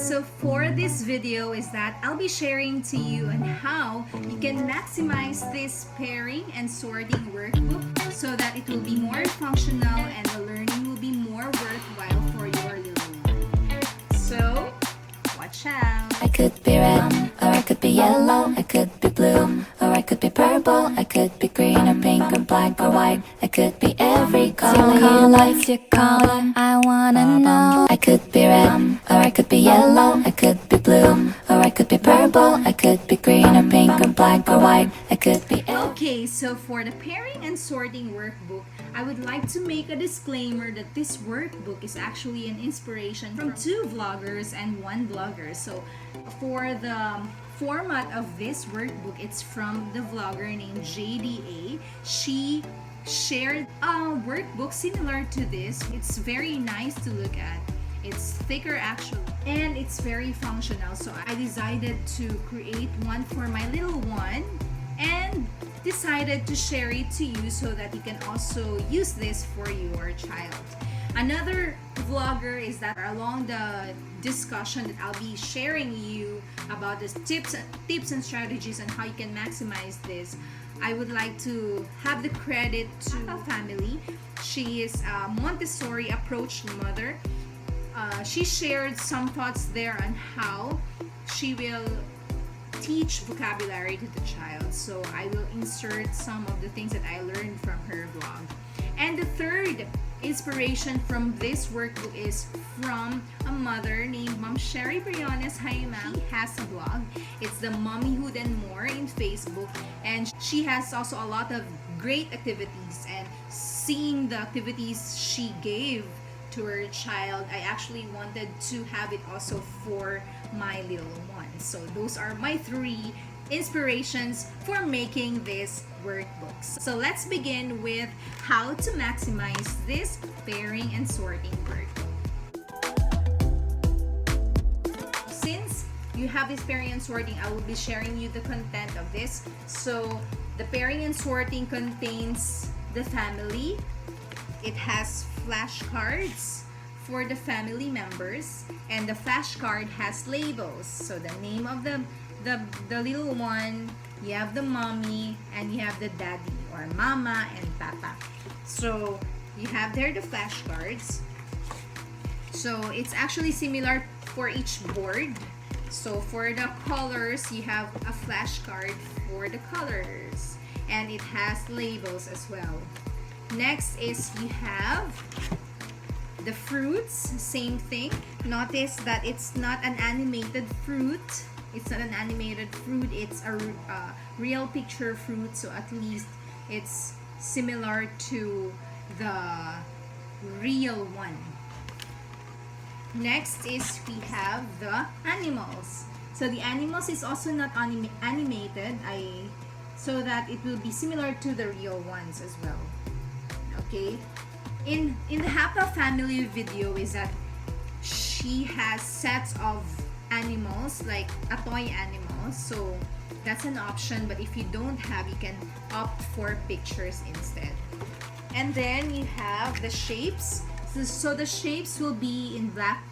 So for this video is that I'll be sharing to you on how you can maximize this pairing and sorting workbook so that it will be more functional and the learning will be more worthwhile for your little one. So, watch out! I could be red, or I could be yellow, I could be blue, or I could be purple, I could be green or pink or black or white, I could be every color. It's your color, I wanna know. I could be red, or I could be yellow, I could be blue, or I could be purple, I could be green or pink or black or white, I could be Okay, so for the pairing and sorting workbook, I would like to make a disclaimer that this workbook is actually an inspiration from 2 vloggers and 1 blogger. So for the format of this workbook, it's from the vlogger named JDA. She shared a workbook similar to this. It's very nice to look at. It's thicker actually, and it's very functional. So I decided to create one for my little one and decided to share it to you so that you can also use this for your child. Another vlogger is that along the discussion that I'll be sharing you about the tips and strategies on how you can maximize this, I would like to have the credit to a family. She is a Montessori approach mother. She shared some thoughts there on how she will teach vocabulary to the child. So I will insert some of the things that I learned from her vlog. And the third inspiration from this workbook is from a mother named Maamshie Fring. Hi ma'am. She has a blog. It's the Mommyhood and More in Facebook, and she has also a lot of great activities, and seeing the activities she gave to her child, I actually wanted to have it also for my little one. So those are my 3 inspirations for making this workbooks. So let's begin with how to maximize this pairing and sorting workbook. Since you have this pairing and sorting, I will be sharing you the content of this. So the pairing and sorting contains the family. It has flashcards for the family members, and the flashcard has labels. So the name of the little one, you have the mommy, and you have the daddy or mama and papa. So you have there the flashcards. So it's actually similar for each board. So for the colors, you have a flashcard for the colors, and it has labels as well. Next is you have the fruits, same thing. Notice that it's not an animated fruit. It's not an animated fruit. It's a real picture fruit. So at least it's similar to the real one. Next is we have the animals. So the animals is also not animated. So that it will be similar to the real ones as well. Okay. In the Hapa family video is that she has sets of animals, like a toy animal. So that's an option, but if you don't have, you can opt for pictures instead. And then you have the shapes. So the shapes will be in black.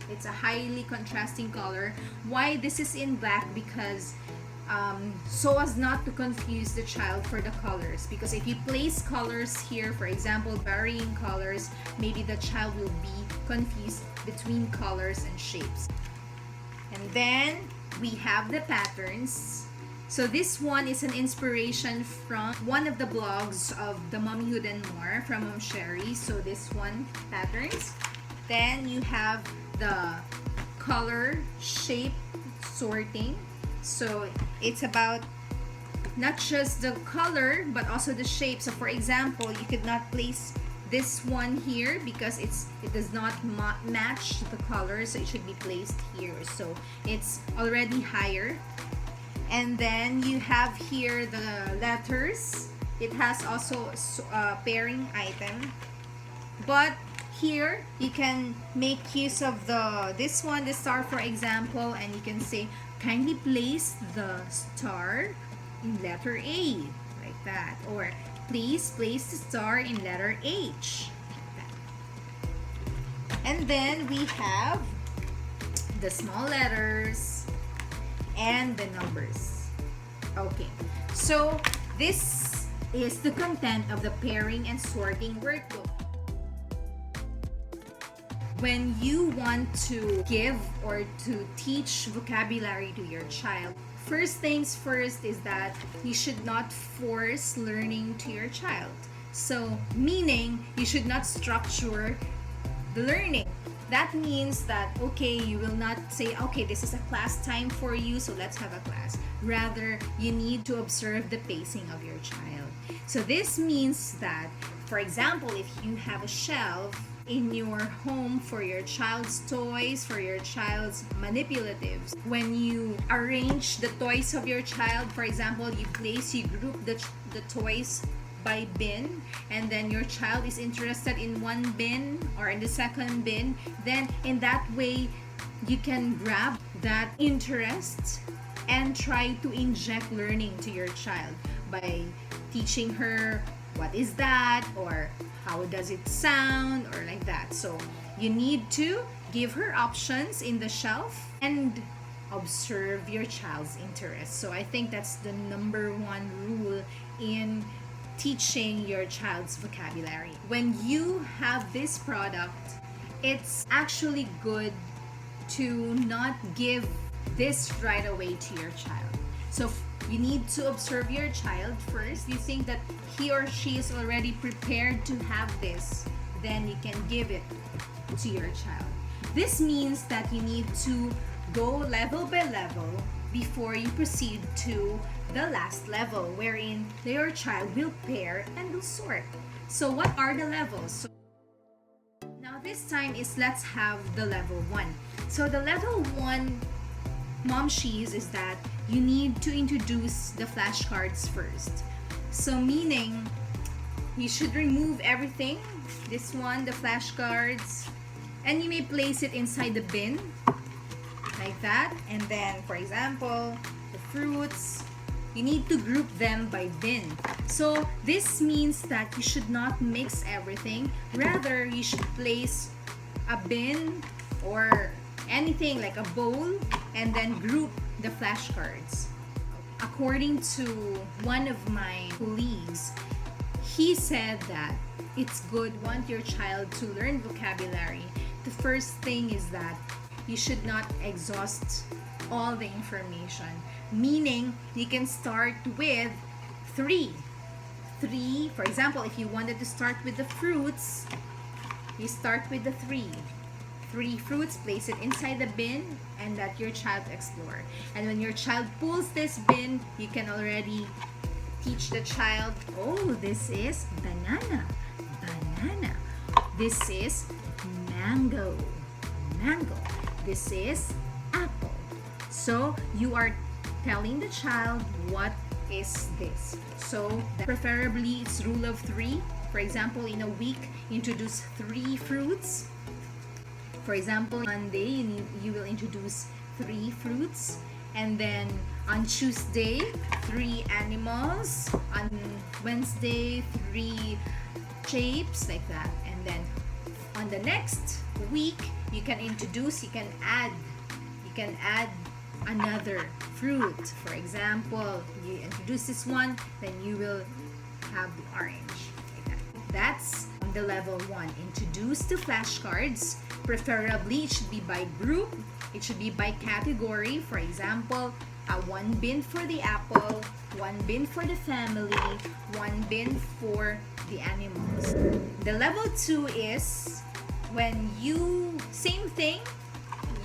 It's a highly contrasting color. Why this is in black? Because so as not to confuse the child for the colors, because if you place colors here, for example varying colors, maybe the child will be confused between colors and shapes. And then we have the patterns. So this one is an inspiration from one of the blogs of the Mommyhood and More from Maamshie. So this one, patterns. Then you have the color shape sorting. So it's about not just the color but also the shape. So for example, you could not place this one here because it does not match the color, so it should be placed here. So it's already higher. And then you have here the letters. It has also a pairing item, but here you can make use of this one, the star, for example, and you can say kindly place the star in letter A, like that, or please place the star in letter H, like that. And then we have the small letters, and the numbers. Okay, so this is the content of the pairing and sorting workbook. When you want to give or to teach vocabulary to your child, first things first is that you should not force learning to your child. So, meaning you should not structure the learning. That means that, okay, you will not say, okay, this is a class time for you, so let's have a class. Rather, you need to observe the pacing of your child. So this means that, for example, if you have a shelf in your home for your child's toys, for your child's manipulatives, when you arrange the toys of your child, for example, you group the toys by bin, and then your child is interested in one bin or in the second bin, then in that way you can grab that interest and try to inject learning to your child by teaching her what is that, or how does it sound, or like that. So you need to give her options in the shelf and observe your child's interest. So I think that's the number one rule in teaching your child's vocabulary. When you have this product, it's actually good to not give this right away to your child. So you need to observe your child first. You think that he or she is already prepared to have this, then you can give it to your child. This means that you need to go level by level before you proceed to the last level, wherein your child will pair and will sort. So what are the levels? So now this time is, let's have the level 1. So the level 1 Maamshies is that you need to introduce the flashcards first. So meaning you should remove everything, this one, the flashcards, and you may place it inside the bin like that. And then, for example, the fruits, you need to group them by bin. So this means that you should not mix everything. Rather, you should place a bin or anything like a bowl and then group the flashcards. According to one of my colleagues, he said that it's good, want your child to learn vocabulary. The first thing is that you should not exhaust all the information. Meaning, you can start with 3. For example, if you wanted to start with the fruits, you start with the 3 fruits, place it inside the bin, and let your child explore. And when your child pulls this bin, you can already teach the child, oh, this is banana. This is mango. This is apple. So you are telling the child what is this. So preferably it's rule of 3. For example, in a week, introduce 3 fruits. For example, Monday you will introduce 3 fruits, and then on Tuesday 3 animals, on Wednesday 3 shapes, like that. And then on the next week you can add another fruit. For example, you introduce this one, then you will have the orange. Like that. That's the level 1. Introduce the flashcards. Preferably, it should be by group. It should be by category. For example, 1 bin for the apple, 1 bin for the family, 1 bin for the animals. The level 2 is when you, same thing,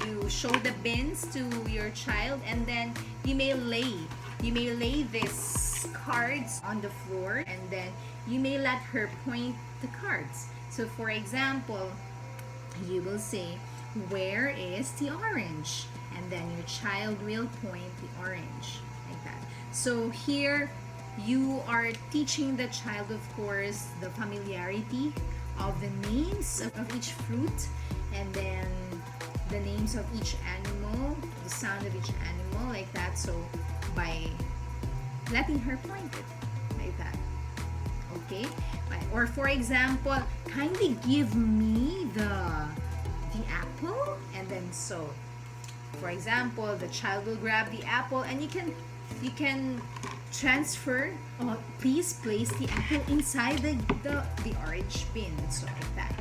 you show the bins to your child, and then you may lay these cards on the floor, and then you may let her point the cards. So for example, you will say, where is the orange? And then your child will point the orange, like that. So here you are teaching the child, of course, the familiarity of the names of each fruit, and then the names of each animal, the sound of each animal, like that. So by letting her point it like that. Okay? Or for example, kindly give me the apple, and then so For example, the child will grab the apple and you can transfer, please place the apple inside the orange bin, so like that.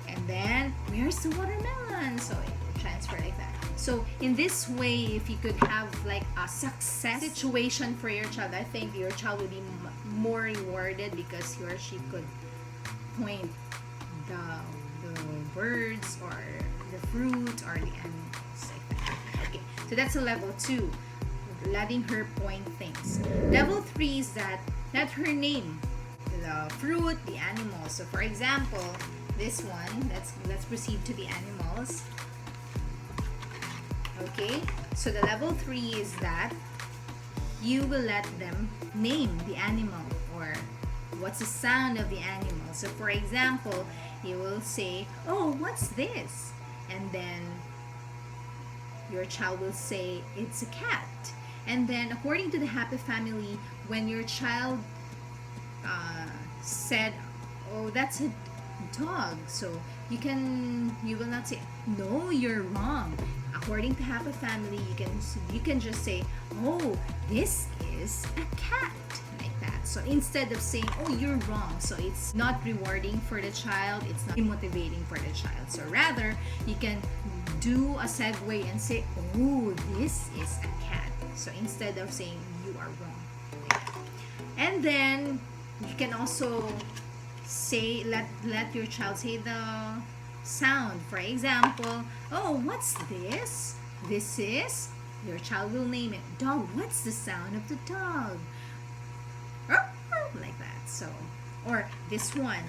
And then where's the watermelon, so it will transfer like that. So in this way, if you could have like a success situation for your child, I think your child will be more rewarded because he or she could point the birds or the fruit or the animals like that. Okay, so that's a level 2, letting her point things. Level 3 is that let her name the fruit, the animals. So for example, this one, let's proceed to the animals. Okay, so the level 3 is that you will let them name the animal or what's the sound of the animal. So for example, you will say, oh, what's this? And then your child will say, it's a cat. And then according to the happy family, when your child said, oh, that's a dog, so you will not say, no, you're wrong. According to happy family, you can just say, oh, this is a cat, like that. So instead of saying, oh, you're wrong, so it's not rewarding for the child, it's not motivating for the child. So rather, you can do a segue and say, oh, this is a cat. So instead of saying you are wrong, like that. And then you can also say, let your child say the sound. For example, oh, what's this? This is, your child will name it, dog. What's the sound of the dog? Like that. So, or this one,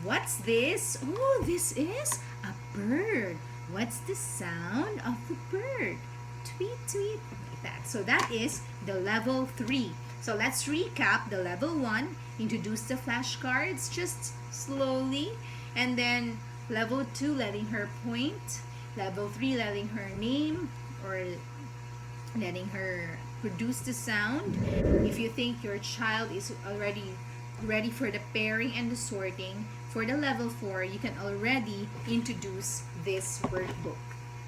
what's this? Oh, this is a bird. What's the sound of the bird? Tweet, tweet, like that. So that is the level 3. So let's recap the level 1, introduce the flashcards just slowly, and then level 2, letting her point, level 3, letting her name or letting her produce the sound. If you think your child is already ready for the pairing and the sorting, for the level 4, you can already introduce this workbook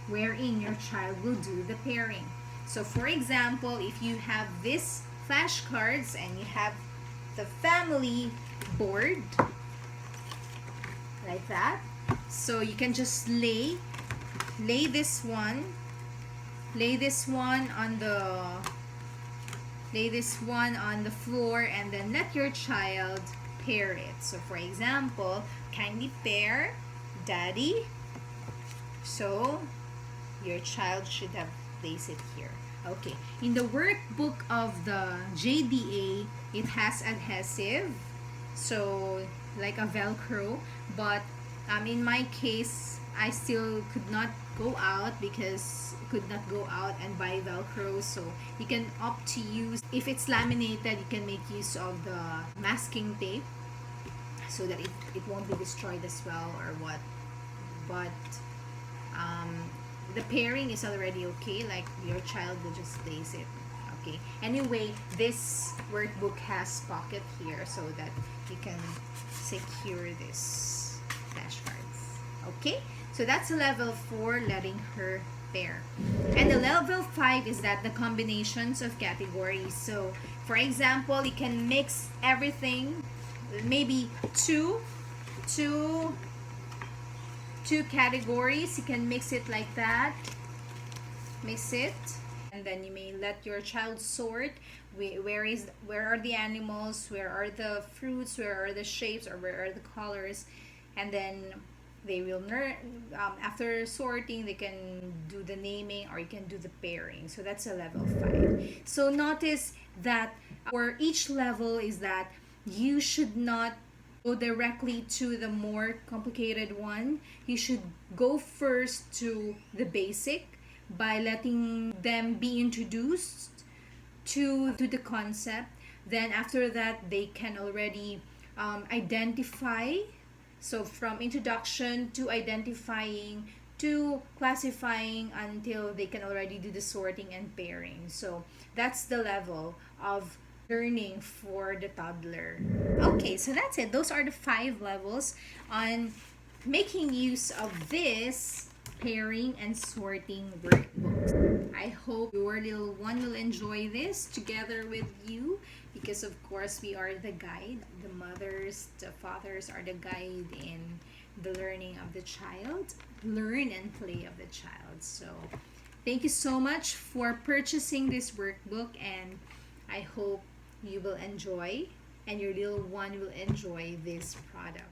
wherein your child will do the pairing. So for example, if you have this flashcards and you have the family board like that, so you can just lay this one on the floor and then let your child pair it. So for example, kindly pair daddy. So your child should have placed it here. Okay, in the workbook of the JDA, it has adhesive, so like a Velcro, but in my case, I still could not go out and buy Velcro, so you can opt to use, if it's laminated, you can make use of the masking tape so that it won't be destroyed as well or what. But the pairing is already okay, like your child will just place it. Okay, anyway, this workbook has pocket here so that you can secure this flashcards. Okay, so that's a level 4, letting her pair. And the level 5 is that the combinations of categories. So for example, you can mix everything, maybe two categories. You can mix it like that, mix it, and then you may let your child sort where are the animals, where are the fruits, where are the shapes, or where are the colors, and then they will learn. After sorting, they can do the naming or you can do the pairing. So that's a level 5. So notice that for each level is that you should not go directly to the more complicated one. You should go first to the basic by letting them be introduced to the concept. Then after that, they can already identify. So from introduction to identifying to classifying until they can already do the sorting and pairing. So that's the level of learning for the toddler. Okay, so that's it. Those are the 5 levels on making use of this pairing and sorting workbooks. I hope your little one will enjoy this together with you, because of course we are the guide. The mothers, the fathers are the guide in the learning of the child, learn and play of the child. So thank you so much for purchasing this workbook, and I hope you will enjoy and your little one will enjoy this product.